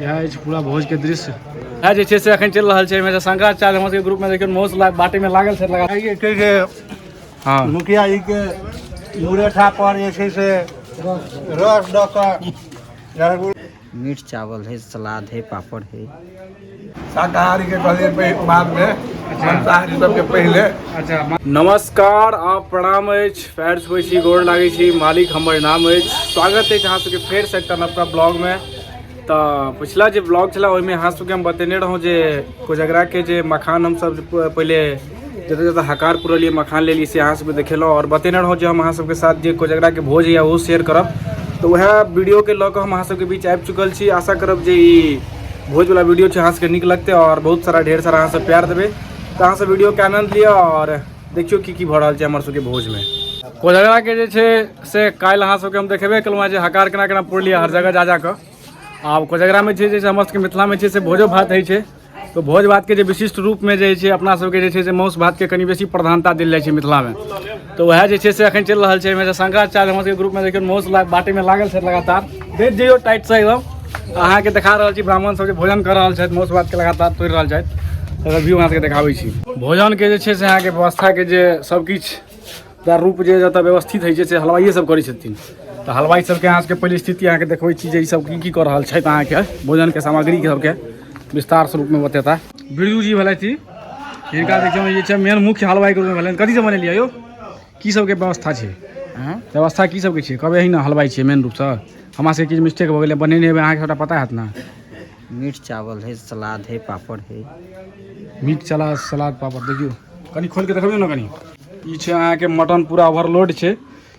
यहाँ पूरा भोज के दृश्य है जे से अखन चल रहा है। शंकराचार्य हमर के ग्रुप में देखियो मौस बाटे में लागल है लगा। हाँ मुखिया जी के मुरेठा पर जे छै से रस द के मीठ चावल है, सलाद है, पापड़ है। शाकाहारी के पहले बाद में मांसाहारी सबके पहले। अच्छा नमस्कार आप प्रणाम फैड्स होइ छी गोर लागे छी मालिक हमर नाम स्वागत है अहाँ सबके फेर से एकटा नवका ब्लॉग में। तो पिछला जो ब्लॉग चला ओहिमे अहाँ सबके हम बतेने रहूँ जे कोजगरा के जे मखान हम सब पहले जतऽ जतऽ हकार पुरलिए मखान लेलिए से अहाँ सबके देखेलहुँ और बतेने रहूँ जे हम अहाँ सबके साथ जे कोजगरा के भोज है वो शेयर करब। तो वह वीडियो के लऽ कऽ हम अहाँ सबके बीच आबि चुकल छी। आशा करब जे ई भोज वाला वीडियो अहाँ सबके नीक लगते और बहुत सारा ढेर सारा अहाँ सब प्यार देवे। तो अहाँ सब वीडियो के आनंद लिया और देखियो की भऽ रहल छै हमर सबके भोज में। कोजगरा के जे छै से काल्हि अहाँ सबके हम देखेबे केलहुँ जे हकार केना केना पुरलिए हर जगह जा जाकऽ। आब कोजगरा में जे हमर सबके मिथिला में छै से भोजो भात होइ छै। तो भोज भात के जे विशिष्ट रूप में जे छै अपना सबके जे छै से मांस भात के कनि बेसी प्रधानता देल जाइ छै मिथिला में। तो वह जे छै से अखन चल रहल छै। शंकराचार्य हमर सबके ग्रुप में देखियो मांस बाटे में लागल छै लगातार। देख जइयो टाइट से एकदम अहाँ के देखा रहल छी ब्राह्मण सब जे भोजन कर रहल छथि मांस भात के लगातार तोड़ि रहल छथि। रिव्यू अहाँ सबके देखाबै छी भोजन के जे छै से अहाँ के व्यवस्था के जे सब किछु रूप जे जतऽ व्यवस्थित होइ छै से हलवाइए सब करै छथिन। तो हलवाई सबके अहाँ सबके पहले स्थिति अहाँ के देखबै छी जे ई सब की कऽ रहल छथि। अहाँ के भोजन के सामग्री के सबके विस्तार स्वरूप में बतेता बिरजू जी भेलथि हिनका देखियौ जे छै मेन मुख्य हलवाई के रूप में भेलनि। कथी सब बनेलिए यौ की सबके व्यवस्था छै व्यवस्था की सबके छै कहबै ही ना हलवाई छै मेन रूप से हमरा सबके किछु मिस्टेक भऽ गेलै बनेने हेबै अहाँके सबटा पता हैत ना। मीठ चावल है, सलाद है, पापड़ है। मीट चला सलाद पापड़ देखियो कनी खोल के देखबियौ ना कनी। ई छै अहाँके मटन पूरा ओवरलोड छै।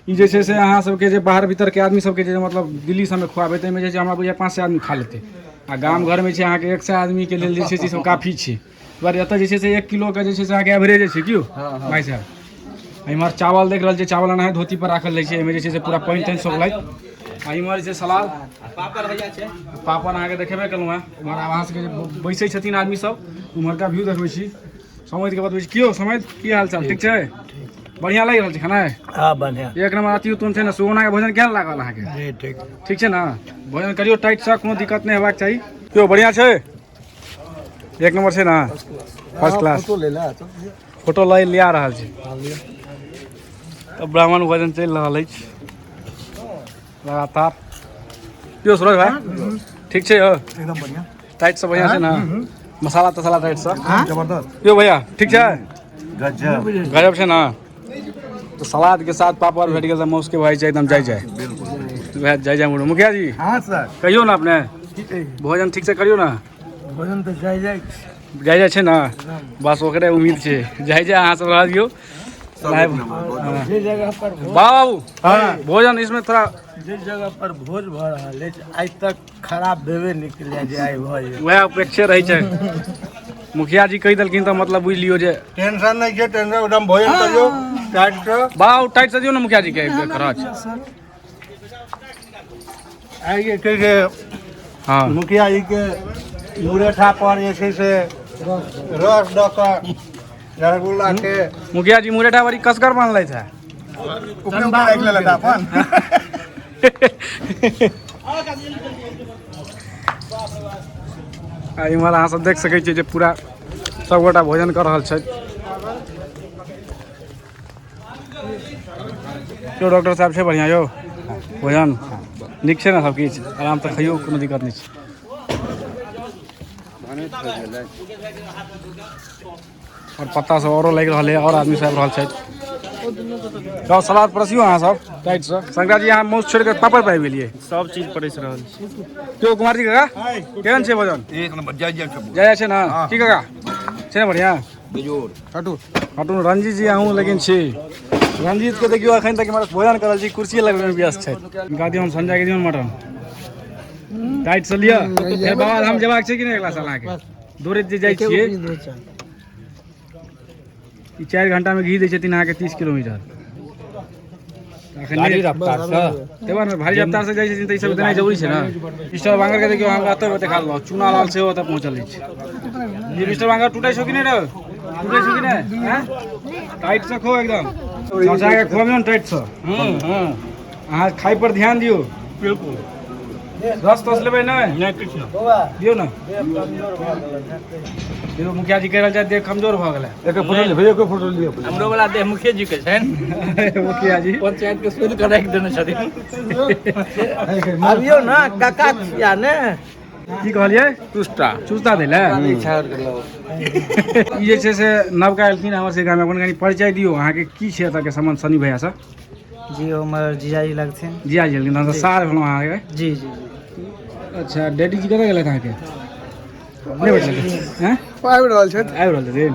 ई जे छै से अहाँ सबके जे बाहर भीतर के आदमी सबके जे मतलब दिल्ली सबमे खुआबै ताहिमे जे छै हमरा बुझाइए 500 आदमी खा लेतै। आ गाम घर में छै अहाँके 100 आदमी के लेल जे छै से सब काफी छै। दुआरे एतऽ जे छै से 1 किलो के जे छै से अहाँके एवरेज छै क्यों भाई साहब। इम्हर चावल देख रहल छै चावल एनाहे धोती पर राखल रहै छै। एहिमे जे छै से पूरा पानि तानि सब लैत। आ इम्हर जे छै सलाद पापड़ अहाँके देखेबे केलहुँ हेँ। उम्हर अहाँ सबके जे बैसै छथिन आदमी सब उम्हरका व्यू देखबै छी समझ के बतबै छी। कियो समझ की हाल चाल ठीक छै बढ़िया लागि रहल छै खाना। हां बढ़िया एक नंबर अति उत्तम छै ना। सुगौना के भोजन केहन लागल अहाँके जी ठीक ठीक छै ना। भोजन करियो टाइट से कोनो दिक्कत नहीं हेबाक चाही। क्यों बढ़िया छै एक नंबर छै ना फर्स्ट क्लास। फोटो लिया रहल छै तो ब्राह्मण भोजन चल रहल अछि लगातार। क्यों सूरज भाई ठीक छै एकदम बढ़िया टाइट से बढ़िया छै ना मसाला तसाला टाइट से जबरदस्त क्यों भैया ठीक छै गजब गजब छै ना। तो सलाद के साथ पापड़ भेट गेल मौस के भाई छै एकदम जाय वह जय मुड़ो। मुखिया जी हां सर कहियो ना अपने भोजन ठीक से करियो ना। भोजन तो जाय छै ना बस ओकरे उम्मीद छै जाय अहाँ सब रह दियो जिस जगह पर बाबू भोजन इसमें थोड़ा जिस जगह पर भोज भ रहल अछि आज तक खराब भेबे निकले जे आइ भोज वह अपेक्षे रही छै। मुखिया जी कहि देलखिन तो मतलब बुझ लियो जे टेंशन नहीं छै टेंशन एकदम भोजन करियो टाइट से बाबू टाइट से दियो ना मुखिया जी के खराज आइए के हाँ मुखिया जी के मुरेठा पर जे छै से रस द के रसगुल्ला के मुखिया जी मुरेठा बड़ी कसकर बांधले छै उपमा राख लेलक अपन। आ इम्हर अहाँ सब देख सकै छियै जे पूरा सबगोटा भोजन कर रहल छथि। क्यों डॉक्टर साहब छै बढ़िया यौ भोजन नीक छै ना सब किछु आराम से खइयो कोनो दिक्कत नहीं छै। और पत्ता सब औरो लागि रहल है और आदमी सब रहल छथि। तो सलाद परसियो अहाँ सब टाइट से शंकरा जी अहाँ मांस छोड़ के पापड़ पे आबि गेलिए सब चीज परस रहल छी। क्यों कुमार जी काका केहन छै भोजन एक नंबर जय छै ना की काका छै ना बढ़िया बेजोर हटू हटू रंजीत जी अहूँ लेकिन छी रंजीत के देखियो अखन तक हमारा भोजन करल छी कुर्सी लगबे में व्यस्त छै। इनका दियौ हम संजय के दियौ मटन टाइट से लिया फिर बाबा हम जेबाक छै कि नहीं अगला साल अहाँ के दौड़ैत जे जाइ छियै ई 4 घंटा में घी दै छथिन अहाँ के 30 किलोमीटर भारी रफ्तार से देवा में भारी रफ्तार से जाइ छथिन त ई सब देनाइ जरूरी छै ना। मिस्टर बांगर के देखियो हमरा एतऽ देखा लो चूना लाल से ओतऽ पहुंचल छै। ये मिस्टर बांगर टूटै छौ कि नहीं रे टूटै छौ कि नहीं हैं टाइट से खो एकदम चाचा के खोबियौ टाइट से। हां अहाँ खाइ पर ध्यान दियो बिल्कुल रस तस लेबै नहीं दियो ना देखो मुखिया जी कह रहल छै देह कमजोर भऽ गेलै एक फोटो लियो हमरो वाला देह मुखिया जी के छनि मुखिया जी पंचायत के शुरू कर राखि देने छथिन अबियो ना काका छिया ने की कहलियै चुस्ता दै लए ई जे छै से नवका एलखिन हमर से गाममे अपन कनि परिचय दियौ अहाँके की छै एतऽके सम्बन्ध सनी भैया से जी हमर जीजाजी लगथिन जिया जी एलखिन तहन तऽ सार भेलहुँ अहाँके जी जी अच्छा डैडी जी कतऽ गेलथि अहाँके नहि बैठल हैं आबि रहल छथि आबि रहल छथिन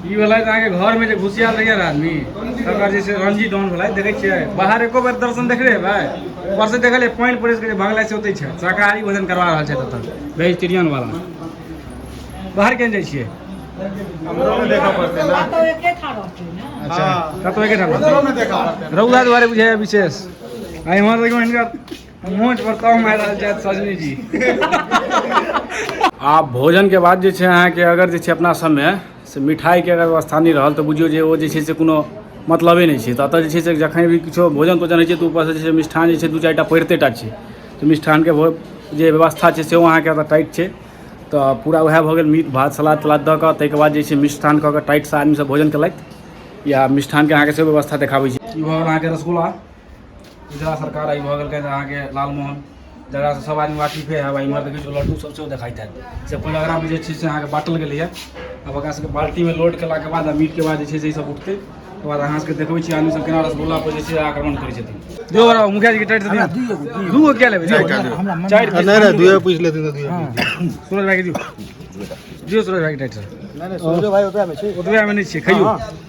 ई भेलै अहाँके घरमे जे घुसियाल रहैए आदमी तकर जे छै रणजी डॉन भेलै देखै छियै बाहर एको बेर दर्शन देखले हेबै ऊपर से देखलियै पानि पड़ैस के जे भगलै से ओतै छै शाकाहारी भोजन करवा रहल छै एतऽ वेजिटेरियन वाला बाहर केहन जाइ छियै देखा पड़तै ना अच्छा कतौ एके ठाम रौदा दुआरे बुझाइए विशेष आ इम्हर देखियौ हिनकर मोच पर ताव मारि रहल छथि सजनी जी आ भोजन के बाद जे छै अहाँके अगर जे छै अपना सबमे से मिठाइके अगर व्यवस्था नहि रहल तऽ बुझियौ जे ओ जे छै से कोनो मतलबे नहि छै तऽ एतऽ जे छै से जखन भी किछो भोजन तोजन होइ छै तऽ ऊपर से जे छै मिष्ठान जे छै दू चारि टा पड़िते टा छै तऽ मिष्ठानके जे व्यवस्था छै सेहो अहाँके एतऽ टाइट छै तऽ पूरा वएह भऽ गेल मीट भात सलाद तलाद दऽ कऽ ताहिके बाद जे छै मिष्ठान कऽ कऽ टाइटसँ आदमीसब भोजन केलथि या मिष्ठानके अहाँके सेहो व्यवस्था देखाबै छै ई भऽ गेल अहाँके रसगुल्ला उजला सरकार ई भऽ गेल अहाँके लालमोहन जकरा से सब आदमी वाकिफे है इम्हर देखै छियै लड्डू सब सेहो देखाइत हैत से प्रोग्राम जे छै से अहाँके बाँटल गेलैए अब ओकरा सबके बाल्टीमे लोड केलाके बाद मीटके बाद जे छै से सब उठतै ओकर बाद अहाँ सबके देखबै छी आदमी सब केना रसगुल्ला पर जे छै आक्रमण करै छथिन दियौ बड़ा मुखिया जी के टाइट छथिन दूगो क्या लेबै चारि नहीं दुए पूछ लेते तो दुए सूरज भाई के दियौ सूरज भाई के टाइट सर नहीं सूरज भाई ओतबे में छै ओतबे में नहीं छै खइयो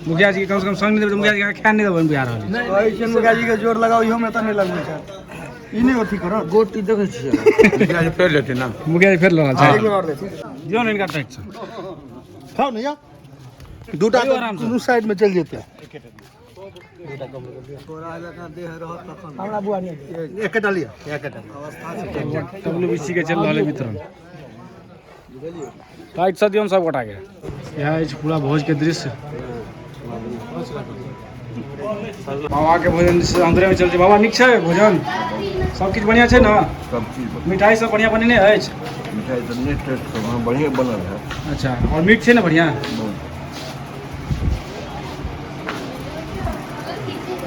मुखिया जी के कम से कम संग नहीं देबै मुखिया जी के खाए नहीं देबै बिहार रहल कहै छै मुखिया जी के जोर लगाओ इहो में त नहीं लगबै छै ई नहीं अथी करत गोटी देखै छियै मुखिया जी फेर लेते ना मुखिया जी फेर लड़ल छै एक में और देते दियौ ने इनका टाइट सर खाओ ना या दूटा खाइयो आराम से। दोनों साइड में चल जेते हमरा बुआ नहीं एकटा लिया एकटा WBC के चल रहल वितरण टाइट सँ दियौ सब गोटा के यह अछि पूरा भोज के दृश्य बाबा के भोजन से अंदरे में चल छै बाबा नीक छै भोजन सब किछु बढ़िया छै ने सब चीज मिठाई सब बढ़िया बनेने अछि मिठाई तो नहीं टेस्ट तो वहाँ बढ़िया बनल है अच्छा और मीठ छै ने बढ़िया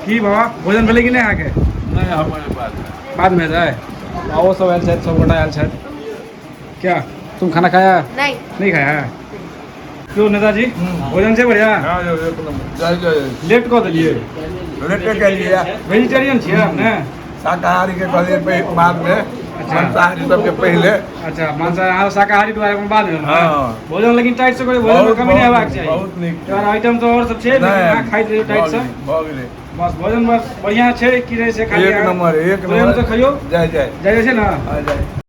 की बाबा भोजन भेलै कि नहीं अहाँके नहीं हमारे पास है बाद में है आओ सब आयल छथि सब गोटा आयल छथि क्या तुम खाना खाया नहीं खाया क्यों नेताजी भोजन से बढ़िया एक नंबर लेट कऽ देलियै लेटे के लिए वेजिटेरियन छियै अपने शाकाहारी के कहलिए बाद में मांसाहारी सबके पहले अच्छा मांसाहारी अहाँ शाकाहारी दुआरे अपन बाद में हाँ। भोजन लेकिन टाइट से करी भोजन में कमी नहीं हेबाक चाही बहुत नीक यार आइटम तो और सब छै लेकिन अहाँ खाइत रहियो टाइट से भऽ गेलै बस भोजन बस बढ़िया छै कि रहे से खाली एक नंबर प्रेम से खइयो जय जय जय छै ना जय